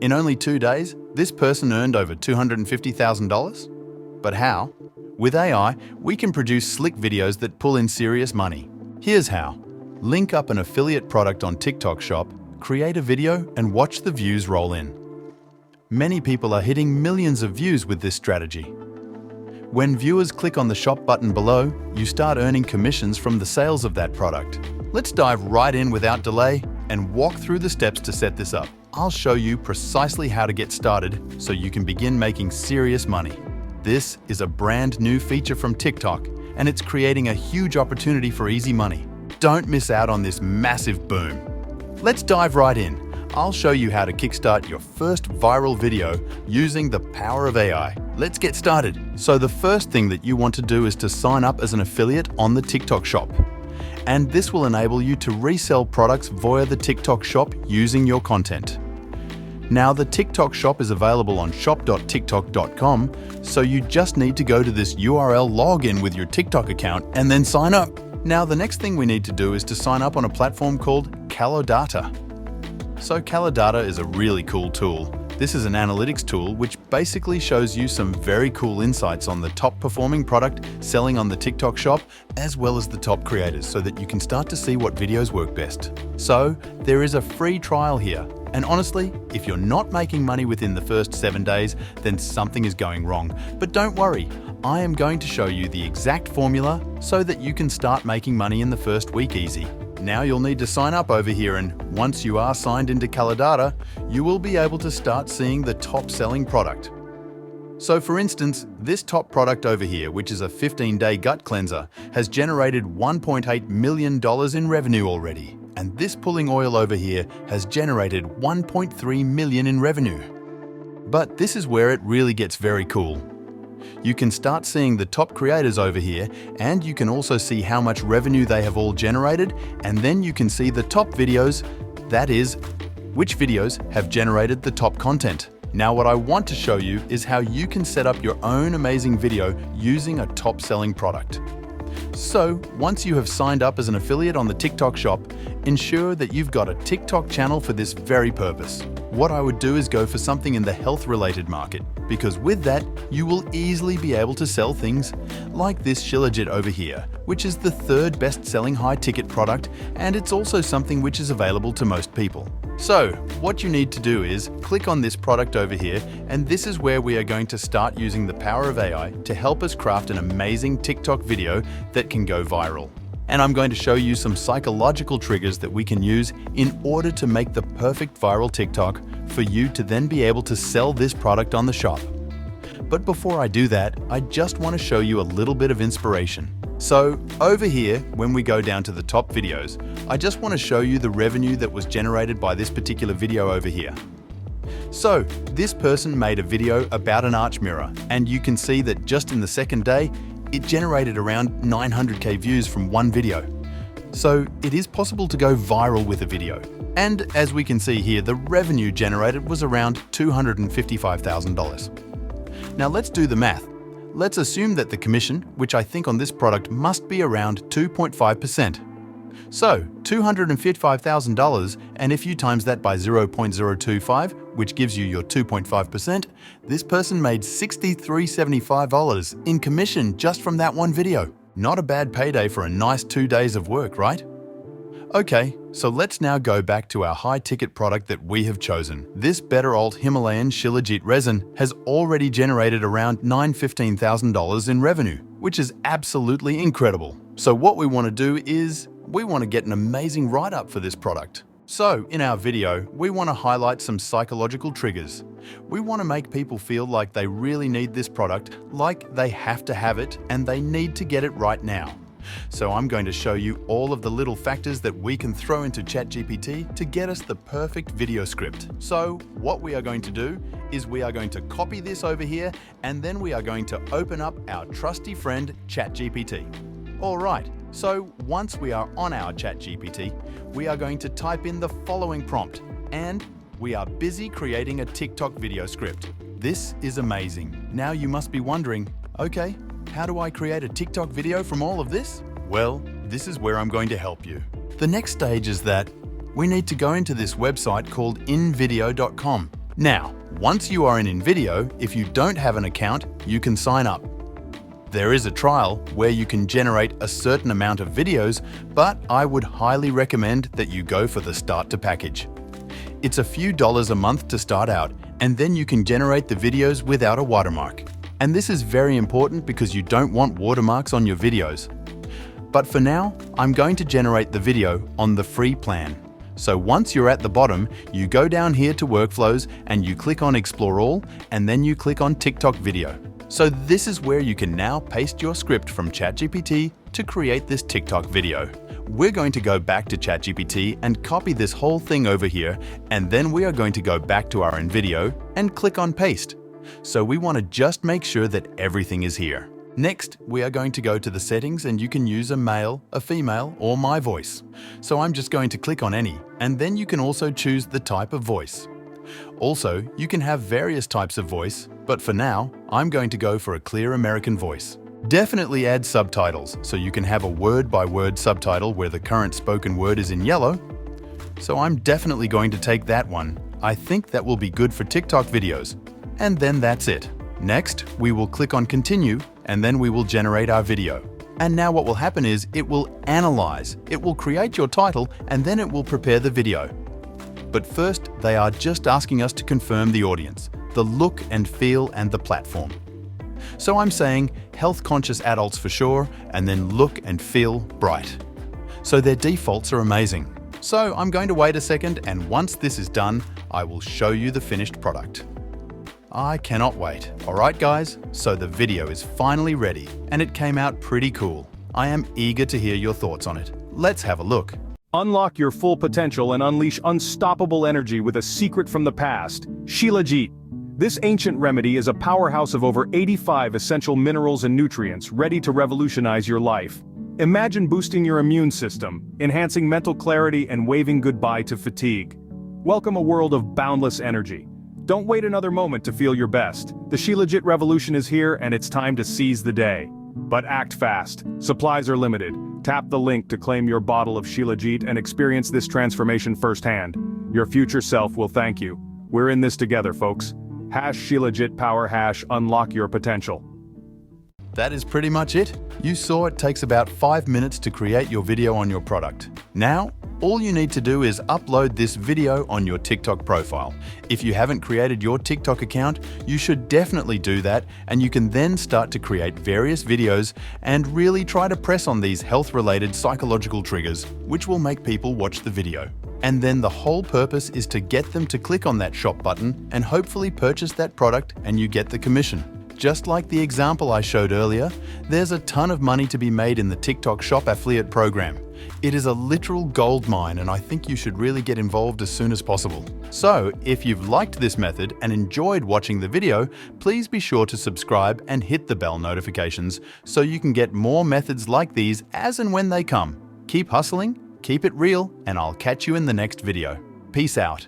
In only 2 days, this person earned over $250,000. But how? With AI, we can produce slick videos that pull in serious money. Here's how. Link up an affiliate product on TikTok Shop, create a video, and watch the views roll in. Many people are hitting millions of views with this strategy. When viewers click on the shop button below, you start earning commissions from the sales of that product. Let's dive right in without delay and walk through the steps to set this up. I'll show you precisely how to get started so you can begin making serious money. This is a brand new feature from TikTok, and it's creating a huge opportunity for easy money. Don't miss out on this massive boom. Let's dive right in. I'll show you how to kickstart your first viral video using the power of AI. Let's get started. So the first thing that you want to do is to sign up as an affiliate on the TikTok Shop. And this will enable you to resell products via the TikTok Shop using your content. Now, the TikTok Shop is available on shop.tiktok.com, so you just need to go to this URL login with your TikTok account and then sign up. Now, the next thing we need to do is to sign up on a platform called Calodata. So Calodata is a really cool tool. This is an analytics tool which basically shows you some very cool insights on the top performing product selling on the TikTok Shop, as well as the top creators, so that you can start to see what videos work best. So there is a free trial here. And honestly, if you're not making money within the first 7 days, then something is going wrong. But don't worry, I am going to show you the exact formula so that you can start making money in the first week easy. Now you'll need to sign up over here, and once you are signed into Calodata, you will be able to start seeing the top selling product. So for instance, this top product over here, which is a 15-day gut cleanser, has generated $1.8 million in revenue already. And this pulling oil over here has generated $1.3 million in revenue. But this is where it really gets very cool. You can start seeing the top creators over here, and you can also see how much revenue they have all generated, and then you can see the top videos, that is, which videos have generated the top content. Now what I want to show you is how you can set up your own amazing video using a top-selling product. So, once you have signed up as an affiliate on the TikTok Shop, ensure that you've got a TikTok channel for this very purpose. What I would do is go for something in the health-related market, because with that, you will easily be able to sell things like this Shilajit over here, which is the third best-selling high-ticket product, and it's also something which is available to most people. So, what you need to do is click on this product over here, and this is where we are going to start using the power of AI to help us craft an amazing TikTok video that can go viral. And I'm going to show you some psychological triggers that we can use in order to make the perfect viral TikTok for you to then be able to sell this product on the shop. But before I do that, I just want to show you a little bit of inspiration. So over here, when we go down to the top videos, I just want to show you the revenue that was generated by this particular video over here. So this person made a video about an arch mirror, and you can see that just in the second day, it generated around 900k views from one video. So it is possible to go viral with a video. And as we can see here, the revenue generated was around $255,000. Now let's do the math. Let's assume that the commission, which I think on this product must be around 2.5%. So $255,000, and if you times that by 0.025, which gives you your 2.5%, this person made $63.75 in commission just from that one video. Not a bad payday for a nice 2 days of work, right? Okay, so let's now go back to our high-ticket product that we have chosen. This Better Alt Himalayan Shilajit resin has already generated around $15,000 in revenue, which is absolutely incredible. So what we want to do is we want to get an amazing write-up for this product. So in our video, we want to highlight some psychological triggers. We want to make people feel like they really need this product, like they have to have it, and they need to get it right now. So I'm going to show you all of the little factors that we can throw into ChatGPT to get us the perfect video script. So what we are going to do is we are going to copy this over here, and then we are going to open up our trusty friend ChatGPT. All right, so once we are on our ChatGPT, we are going to type in the following prompt, and we are busy creating a TikTok video script. This is amazing. Now you must be wondering, okay, how do I create a TikTok video from all of this? Well, this is where I'm going to help you. The next stage is that we need to go into this website called invideo.com. Now, once you are in InVideo, if you don't have an account, you can sign up. There is a trial where you can generate a certain amount of videos, but I would highly recommend that you go for the Start to package. It's a few dollars a month to start out, and then you can generate the videos without a watermark. And this is very important because you don't want watermarks on your videos. But for now, I'm going to generate the video on the free plan. So once you're at the bottom, you go down here to Workflows and you click on Explore All, and then you click on TikTok Video. So this is where you can now paste your script from ChatGPT to create this TikTok video. We're going to go back to ChatGPT and copy this whole thing over here, and then we are going to go back to our InVideo and click on Paste. So we want to just make sure that everything is here. Next, we are going to go to the settings, and you can use a male, a female, or my voice. So I'm just going to click on any, and then you can also choose the type of voice. Also, you can have various types of voice, but for now, I'm going to go for a clear American voice. Definitely add subtitles, so you can have a word-by-word subtitle where the current spoken word is in yellow. So I'm definitely going to take that one. I think that will be good for TikTok videos. And then that's it. Next, we will click on Continue, and then we will generate our video. And now what will happen is it will analyze, it will create your title, and then it will prepare the video. But first, they are just asking us to confirm the audience, the look and feel, and the platform. So I'm saying health-conscious adults for sure, and then look and feel bright. So their defaults are amazing. So I'm going to wait a second, and once this is done, I will show you the finished product. I cannot wait. Alright guys, so the video is finally ready, and it came out pretty cool. I am eager to hear your thoughts on it. Let's have a look. Unlock your full potential and unleash unstoppable energy with a secret from the past, Shilajit. This ancient remedy is a powerhouse of over 85 essential minerals and nutrients ready to revolutionize your life. Imagine boosting your immune system, enhancing mental clarity, and waving goodbye to fatigue. Welcome a world of boundless energy. Don't wait another moment to feel your best. The Shilajit revolution is here, and it's time to seize the day. But act fast. Supplies are limited. Tap the link to claim your bottle of Shilajit and experience this transformation firsthand. Your future self will thank you. We're in this together, folks. #Shilajit Power #unlock your potential. That is pretty much it. You saw it takes about 5 minutes to create your video on your product. Now, all you need to do is upload this video on your TikTok profile. If you haven't created your TikTok account, you should definitely do that, and you can then start to create various videos and really try to press on these health-related psychological triggers, which will make people watch the video. And then the whole purpose is to get them to click on that shop button and hopefully purchase that product, and you get the commission. Just like the example I showed earlier, there's a ton of money to be made in the TikTok Shop Affiliate program. It is a literal gold mine, and I think you should really get involved as soon as possible. So, if you've liked this method and enjoyed watching the video, please be sure to subscribe and hit the bell notifications so you can get more methods like these as and when they come. Keep hustling, keep it real, and I'll catch you in the next video. Peace out.